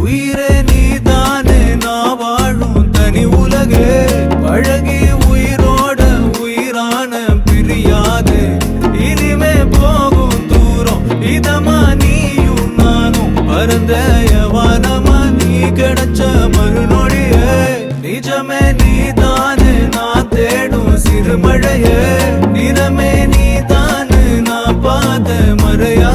உயிரே நீதானே நான் வாழும் தனி உலகே பழகி உயிரோட உயிரான பிரியாது இனிமே போகும் தூரம் இதமா நீயும் நானும் பரந்த யவானமா நீ கிடைச்ச மறுநொடியே நிஜமே நீதானே நான் தேடும் சிறுமழையே நிறமே நீதானே நான் பார்த்த மறையா